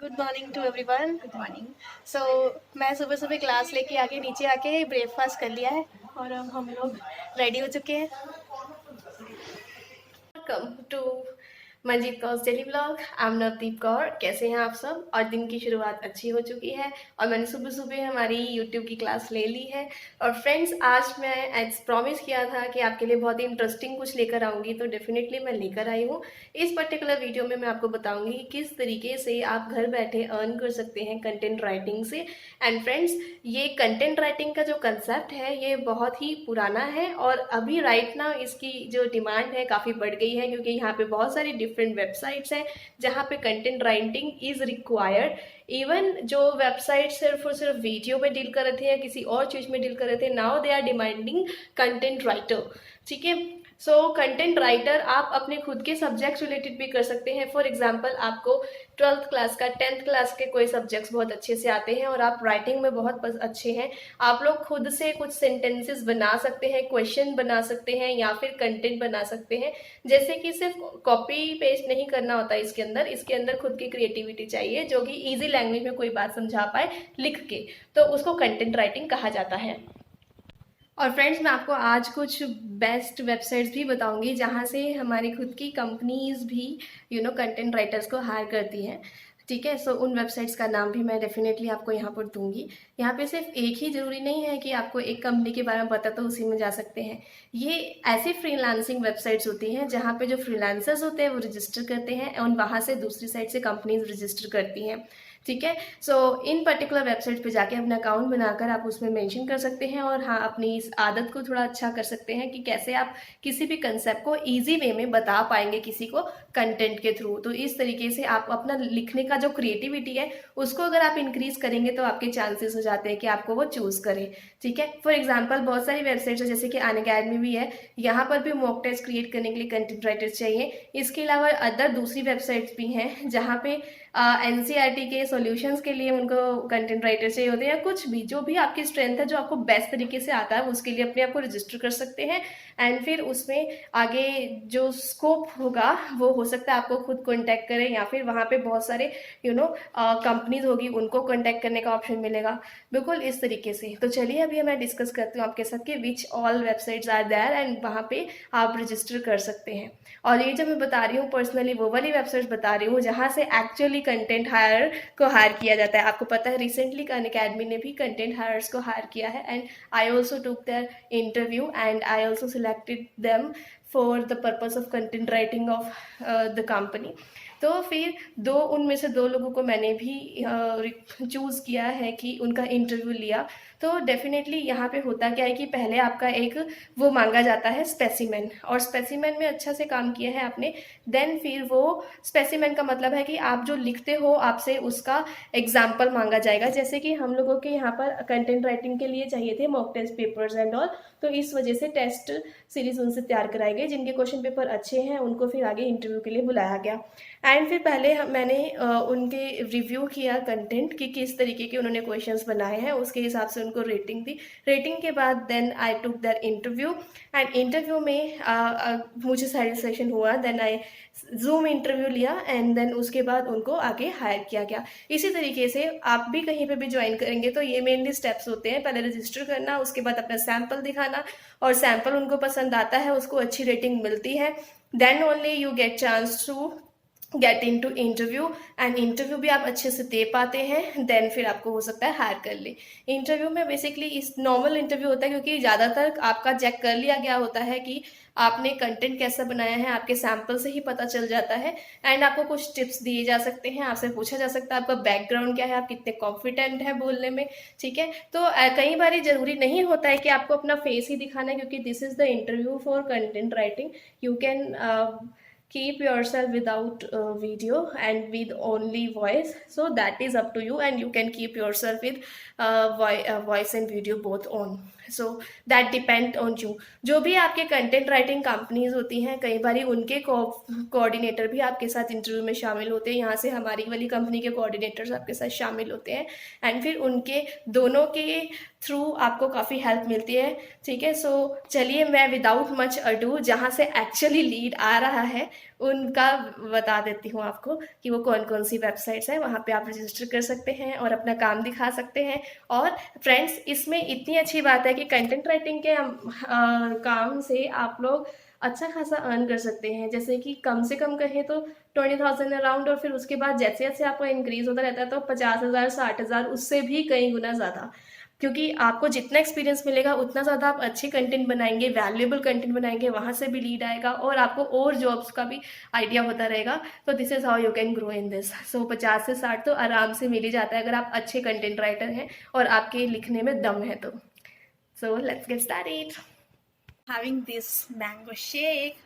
Good morning to everyone. Good morning. So मैं सुबह सुबह क्लास लेके आके नीचे आके ब्रेकफास्ट कर लिया है और अब हम लोग रेडी हो चुके हैं। Welcome to Manjeet Kaur daily blog. I am Navdeep Kaur. कैसे हैं आप सब? और दिन की शुरुआत अच्छी हो चुकी है और मैंने सुबह सुबह हमारी यूट्यूब की क्लास ले ली है। और फ्रेंड्स, आज मैं एज प्रॉमिस किया था कि आपके लिए बहुत ही इंटरेस्टिंग कुछ लेकर आऊँगी, तो डेफिनेटली मैं लेकर आई हूँ। इस पर्टिकुलर वीडियो में मैं आपको बताऊँगी कि किस तरीके से आप घर बैठे अर्न कर सकते हैं कंटेंट राइटिंग से। एंड फ्रेंड्स, ये कंटेंट राइटिंग का जो कंसेप्ट है ये बहुत ही पुराना है और अभी राइट नाउ इसकी जो डिमांड है काफ़ी बढ़ गई है, क्योंकि यहाँ पे बहुत सारी डिफरेंट वेबसाइट्स हैं जहाँ पे content writing is required. Even जो वेबसाइट सिर्फ और सिर्फ वीडियो पे डील कर रहे थे या किसी और चीज़ में डील कर रहे थे, now they are demanding content writer. ठीक है, सो कंटेंट राइटर आप अपने खुद के सब्जेक्ट्स रिलेटेड भी कर सकते हैं। फॉर एग्जांपल, आपको 12th क्लास का 10th क्लास के कोई सब्जेक्ट्स बहुत अच्छे से आते हैं और आप राइटिंग में बहुत अच्छे हैं, आप लोग खुद से कुछ सेंटेंसेस बना सकते हैं, क्वेश्चन बना सकते हैं या फिर कंटेंट बना सकते हैं। जैसे कि सिर्फ कॉपी पेस्ट नहीं करना होता इसके अंदर खुद की क्रिएटिविटी चाहिए, जो कि ईजी लैंग्वेज में कोई बात समझा पाए लिख के, तो उसको कंटेंट राइटिंग कहा जाता है। और फ्रेंड्स, मैं आपको आज कुछ बेस्ट वेबसाइट्स भी बताऊंगी जहाँ से हमारी खुद की कंपनीज भी कंटेंट राइटर्स को हायर करती हैं। ठीक है, सो उन वेबसाइट्स का नाम भी मैं डेफिनेटली आपको यहाँ पर दूंगी। यहाँ पे सिर्फ एक ही ज़रूरी नहीं है कि आपको एक कंपनी के बारे में पता तो उसी में जा सकते हैं। ये ऐसी फ्रीलांसिंग वेबसाइट्स होती हैं जहाँ पे जो फ्रीलांसर्स होते हैं वो रजिस्टर करते हैं और वहाँ से दूसरी साइड से कंपनीज रजिस्टर करती हैं। ठीक है, सो इन पर्टिकुलर वेबसाइट पे जाके अपना अकाउंट बनाकर आप उसमें मेंशन कर सकते हैं और हाँ, अपनी इस आदत को थोड़ा अच्छा कर सकते हैं कि कैसे आप किसी भी कंसेप्ट को इजी वे में बता पाएंगे किसी को कंटेंट के थ्रू। तो इस तरीके से आप अपना लिखने का जो क्रिएटिविटी है उसको अगर आप इंक्रीज करेंगे तो आपके चांसेस हो जाते हैं कि आपको वो चूज करे। ठीक है, फॉर एग्जाम्पल बहुत सारी वेबसाइट्स है जैसे कि अनअकैडमी भी है, यहाँ पर भी मॉक टेस्ट क्रिएट करने के लिए कंटेंट राइटर्स चाहिए। इसके अलावा अदर दूसरी वेबसाइट्स भी हैं जहाँ पे एनसीईआरटी के सॉल्यूशंस के लिए उनको कंटेंट राइटर चाहिए होते हैं, या कुछ भी जो भी आपकी स्ट्रेंथ है जो आपको बेस्ट तरीके से आता है उसके लिए अपने आप को रजिस्टर कर सकते हैं। एंड फिर उसमें आगे जो स्कोप होगा वो हो सकता है आपको खुद कॉन्टैक्ट करें या फिर वहाँ पे बहुत सारे कंपनीज होगी उनको कॉन्टैक्ट करने का ऑप्शन मिलेगा। बिल्कुल इस तरीके से। तो चलिए अभी मैं डिस्कस करती हूँ आपके साथ कि which all websites are there and वहाँ पे आप रजिस्टर कर सकते हैं। और ये जो मैं बता रही हूँ पर्सनली वो वाली वेबसाइट्स बता रही हूँ जहाँ से एक्चुअली कंटेंट हायर को हायर किया जाता है। आपको पता है रिसेंटली अनअकैडमी ने भी कंटेंट हायर्स को हायर किया है and I also took their interview and I also selected them for the purpose of content writing of the company. तो फिर उनमें से दो लोगों को मैंने भी चूज़ किया है कि उनका इंटरव्यू लिया। तो डेफिनेटली यहाँ पे होता क्या है कि पहले आपका एक वो मांगा जाता है स्पेसिमेन, और स्पेसिमेन में अच्छा से काम किया है आपने, देन फिर वो स्पेसिमेन का मतलब है कि आप जो लिखते हो आपसे उसका एग्जाम्पल मांगा जाएगा। जैसे कि हम लोगों के यहाँ पर कंटेंट राइटिंग के लिए चाहिए थे mock test papers and all, तो इस वजह से टेस्ट सीरीज उनसे तैयार कराए गए। जिनके क्वेश्चन पेपर अच्छे हैं उनको फिर आगे इंटरव्यू के लिए बुलाया गया। एंड फिर पहले मैंने उनके रिव्यू किया कंटेंट कि किस तरीके के उन्होंने क्वेश्चंस बनाए हैं, उसके हिसाब से उनको रेटिंग दी। रेटिंग के बाद then I took their interview and interview में मुझे सेशन हुआ, देन आई जूम इंटरव्यू लिया एंड देन उसके बाद उनको आगे हायर किया गया। इसी तरीके से आप भी कहीं पे भी ज्वाइन करेंगे तो ये मेनली स्टेप्स होते हैं, पहले रजिस्टर करना, उसके बाद अपना सैम्पल दिखाना, और सैम्पल उनको पसंद आता है, उसको अच्छी रेटिंग मिलती है, then only you get chance to get into interview. And interview भी आप अच्छे से दे पाते हैं, देन फिर आपको हो सकता है हायर कर ले। इंटरव्यू में बेसिकली इस नॉर्मल इंटरव्यू होता है क्योंकि ज़्यादातर आपका चेक कर लिया गया होता है कि आपने कंटेंट कैसा बनाया है, आपके सैम्पल से ही पता चल जाता है। एंड आपको कुछ टिप्स दिए जा सकते हैं, आपसे पूछा जा सकता है आपका बैकग्राउंड क्या है, आप कितने कॉन्फिडेंट है बोलने में। ठीक है, तो कई बार जरूरी नहीं होता है कि आपको अपना फेस ही दिखाना है, क्योंकि this is the interview for content writing. You can keep yourself without video and with only voice, so that is up to you, and you can keep yourself with voice and video both on, so that depend on you। जो भी आपके content writing companies होती हैं कई बार उनके coordinator भी आपके साथ इंटरव्यू में शामिल होते हैं, यहाँ से हमारी वाली कंपनी के कोऑर्डिनेटर्स आपके साथ शामिल होते हैं एंड फिर उनके दोनों के थ्रू आपको काफ़ी हेल्प मिलती है। ठीक है, सो चलिए मैं विदाउट मच अडू जहाँ से एक्चुअली लीड आ रहा है उनका बता देती हूँ आपको कि वो कौन कौन सी वेबसाइट्स हैं, वहाँ पे आप रजिस्टर कर सकते हैं और अपना काम दिखा सकते हैं। और फ्रेंड्स, इसमें इतनी अच्छी बात है कि कंटेंट राइटिंग के काम से आप लोग अच्छा खासा अर्न कर सकते हैं। जैसे कि कम से कम कहें तो 20,000 अराउंड, और फिर उसके बाद जैसे जैसे आपका इंक्रीज होता रहता है तो 50,000, 60,000, उससे भी कई गुना ज़्यादा। क्योंकि आपको जितना एक्सपीरियंस मिलेगा उतना ज़्यादा आप अच्छे कंटेंट बनाएंगे, वैल्यूएबल कंटेंट बनाएंगे, वहाँ से भी लीड आएगा और आपको और जॉब्स का भी आइडिया होता रहेगा। तो this is how you can grow in this. So 50 से 60 तो आराम से मिल ही जाता है अगर आप अच्छे कंटेंट राइटर हैं और आपके लिखने में दम है तो। So let's get started. Having this mango shake.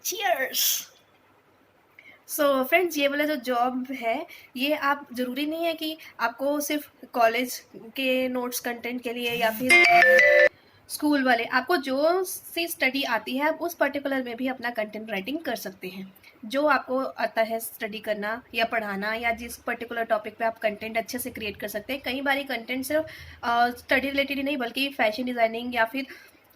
Cheers. So friends, ये वाला जो जॉब है, ये आप ज़रूरी नहीं है कि आपको सिर्फ कॉलेज के नोट्स कंटेंट के लिए या फिर स्कूल वाले, आपको जो सी स्टडी आती है आप उस पर्टिकुलर में भी अपना कंटेंट राइटिंग कर सकते हैं। जो आपको आता है स्टडी करना या पढ़ाना, या जिस पर्टिकुलर टॉपिक पे आप कंटेंट अच्छे से क्रिएट कर सकते हैं। कई बारी कंटेंट सिर्फ स्टडी रिलेटेड ही नहीं बल्कि फैशन डिज़ाइनिंग या फिर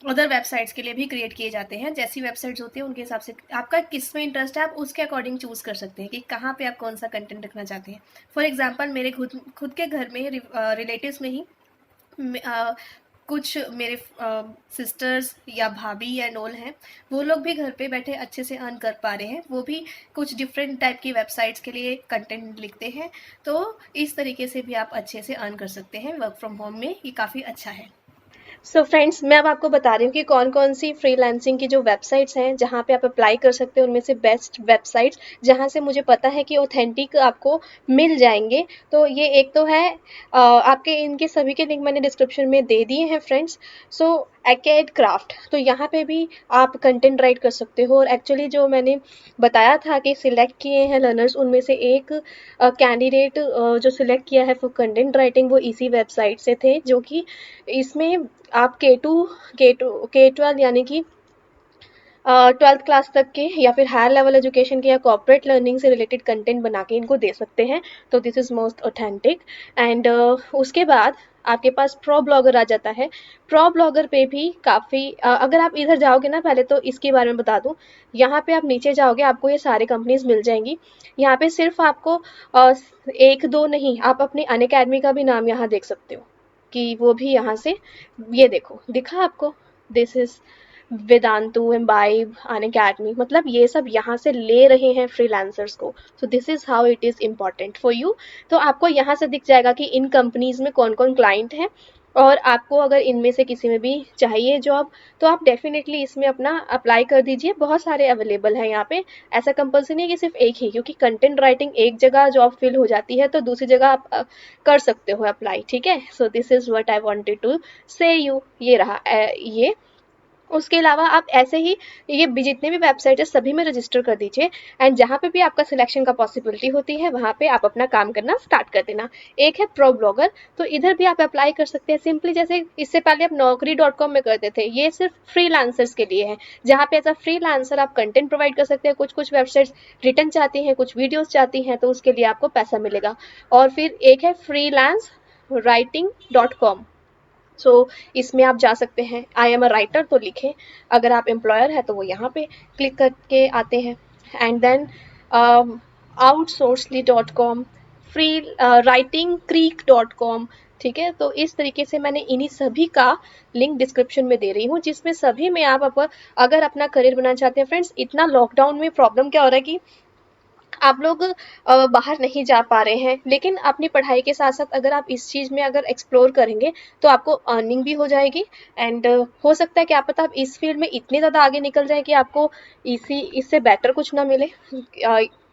अदर वेबसाइट्स के लिए भी क्रिएट किए जाते हैं। जैसी वेबसाइट्स होती हैं उनके हिसाब से आपका किस में इंटरेस्ट है, आप उसके अकॉर्डिंग चूज़ कर सकते हैं कि कहाँ पे आप कौन सा कंटेंट रखना चाहते हैं। फॉर एग्जांपल, मेरे खुद के घर में रिलेटिव्स में ही कुछ मेरे सिस्टर्स या भाभी या नोल हैं, वो लोग भी घर पे बैठे अच्छे से अर्न कर पा रहे हैं। वो भी कुछ डिफरेंट टाइप की वेबसाइट्स के लिए कंटेंट लिखते हैं। तो इस तरीके से भी आप अच्छे से अर्न कर सकते हैं वर्क फ्रॉम होम में। ये काफ़ी अच्छा है। सो फ्रेंड्स, मैं अब आपको बता रही हूँ कि कौन कौन सी फ्रीलांसिंग की जो वेबसाइट्स हैं जहाँ पे आप अप्लाई कर सकते हैं, उनमें से बेस्ट वेबसाइट्स जहाँ से मुझे पता है कि ऑथेंटिक आपको मिल जाएंगे। तो ये एक तो है, आपके इनके सभी के लिंक मैंने डिस्क्रिप्शन में दे दिए हैं फ्रेंड्स। सो एकेड क्राफ्ट, तो यहाँ पे भी आप कंटेंट राइट कर सकते हो। और एक्चुअली जो मैंने बताया था कि सिलेक्ट किए हैं लर्नर्स, उनमें से एक कैंडिडेट जो सिलेक्ट किया है फॉर कंटेंट राइटिंग वो इसी वेबसाइट से थे, जो कि इसमें आप K12 यानी कि 12th क्लास तक के या फिर हायर लेवल एजुकेशन के या कॉर्पोरेट लर्निंग से रिलेटेड कंटेंट बना के इनको दे सकते हैं। तो this is most authentic. And उसके बाद आपके पास प्रो ब्लॉगर आ जाता है। प्रो ब्लॉगर पे भी काफ़ी अगर आप इधर जाओगे ना, पहले तो इसके बारे में बता दूं। यहाँ पे आप नीचे जाओगे, आपको ये सारी कंपनीज मिल जाएंगी। यहाँ पे सिर्फ आपको एक दो नहीं, आप अपनी अनअकैडमी का भी नाम यहाँ देख सकते हो कि वो भी यहाँ से, ये देखो दिखा आपको, this is Vedantu, imbibe, Unacademy, मतलब ये सब यहाँ से ले रहे हैं फ्रीलांसर्स को। सो this is how it is important for you. तो आपको यहाँ से दिख जाएगा कि इन कंपनीज में कौन कौन क्लाइंट हैं, और आपको अगर इनमें से किसी में भी चाहिए जॉब तो आप डेफिनेटली इसमें अपना अप्लाई कर दीजिए। बहुत सारे अवेलेबल हैं यहाँ पे, ऐसा कंपल्सरी नहीं है कि सिर्फ एक ही, क्योंकि कंटेंट राइटिंग एक जगह जॉब फिल हो जाती है तो दूसरी जगह आप कर सकते हो अप्लाई, ठीक है। So this is what I wanted to say you. ये रहा ये। उसके अलावा आप ऐसे ही ये जितने भी वेबसाइट है सभी में रजिस्टर कर दीजिए। एंड जहाँ पे भी आपका सिलेक्शन का पॉसिबिलिटी होती है वहाँ पे आप अपना काम करना स्टार्ट कर देना। एक है प्रो ब्लॉगर, तो इधर भी आप अप्लाई कर सकते हैं सिंपली, जैसे इससे पहले आप naukri.com में करते थे। ये सिर्फ फ्रीलांसर्स के लिए है, जहाँ पे एज अ फ्रीलांसर आप कंटेंट प्रोवाइड कर सकते हैं। कुछ कुछ वेबसाइट्स रिटर्न चाहती हैं, कुछ वीडियोज चाहती हैं, तो उसके लिए आपको पैसा मिलेगा। और फिर एक है freelancewriting.com। इसमें आप जा सकते हैं, आई एम अ राइटर तो लिखें। अगर आप एम्प्लॉयर है तो वो यहाँ पे क्लिक करके आते हैं। And then outsourcely.com, free writing क्रीक.com, ठीक है। तो इस तरीके से मैंने इन्हीं सभी का लिंक डिस्क्रिप्शन में दे रही हूँ, जिसमें सभी में आप अगर अपना करियर बनाना चाहते हैं। फ्रेंड्स, इतना लॉकडाउन में प्रॉब्लम क्या हो रहा है कि आप लोग बाहर नहीं जा पा रहे हैं, लेकिन अपनी पढ़ाई के साथ साथ अगर आप इस चीज़ में अगर एक्सप्लोर करेंगे तो आपको अर्निंग भी हो जाएगी। एंड हो सकता है कि आप पता आप इस फील्ड में इतने ज़्यादा आगे निकल जाए कि आपको इससे बेटर कुछ ना मिले।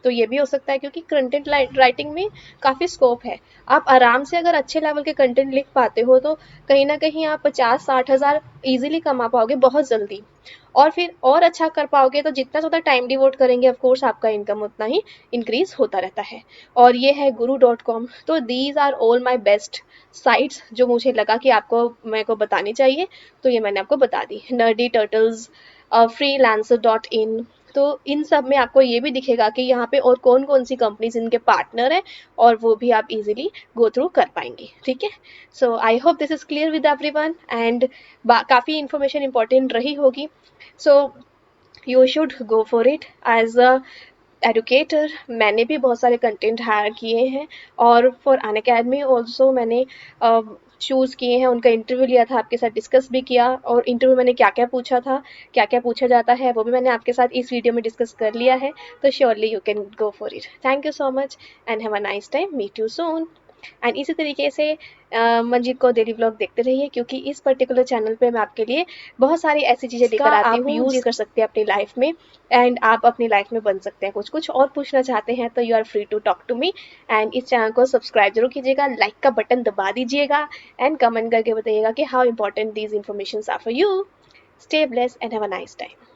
तो ये भी हो सकता है, क्योंकि कंटेंट राइटिंग में काफ़ी स्कोप है। आप आराम से अगर अच्छे लेवल के कंटेंट लिख पाते हो तो कहीं ना कहीं आप 50-60 हज़ार ईजिली कमा पाओगे बहुत जल्दी। और फिर और अच्छा कर पाओगे तो जितना ज़्यादा टाइम डिवोट करेंगे ऑफ कोर्स आपका इनकम उतना ही इंक्रीज होता रहता है। और ये है guru.com। तो these are all my best sites जो मुझे लगा कि आपको मेरे को बतानी चाहिए, तो ये मैंने आपको बता दी। नर्डी टर्टल्स, freelancer.in, तो इन सब में आपको ये भी दिखेगा कि यहाँ पे और कौन कौन सी कंपनीज इनके पार्टनर है, और वो भी आप इजीली गो थ्रू कर पाएंगे, ठीक है। So I hope this is clear with everyone, and काफ़ी इन्फॉर्मेशन इंपॉर्टेंट रही होगी। So you should go for it as a educator. मैंने भी बहुत सारे कंटेंट हायर किए हैं और फॉर अनअकैडमी ऑल्सो मैंने चूज़ किए हैं, उनका इंटरव्यू लिया था, आपके साथ डिस्कस भी किया, और इंटरव्यू मैंने क्या क्या पूछा था, क्या क्या पूछा जाता है, वो भी मैंने आपके साथ इस वीडियो में डिस्कस कर लिया है। तो surely you can go for it. Thank you so much and have a nice time. Meet you soon. And इसी तरीके से मंजीत को डेली व्लॉग देखते रहिए, क्योंकि इस पर्टिकुलर चैनल पे मैं आपके लिए बहुत सारी ऐसी चीज़ें लेकर आती हूँ यूज़ कर सकते हैं अपनी लाइफ में, एंड आप अपनी लाइफ में बन सकते हैं कुछ कुछ। और पूछना चाहते हैं तो you are free to talk to me. And इस चैनल को सब्सक्राइब जरूर कीजिएगा, लाइक का बटन दबा दीजिएगा, एंड कमेंट करके बताइएगा कि how important these information are for you. Stay blessed and have a nice time.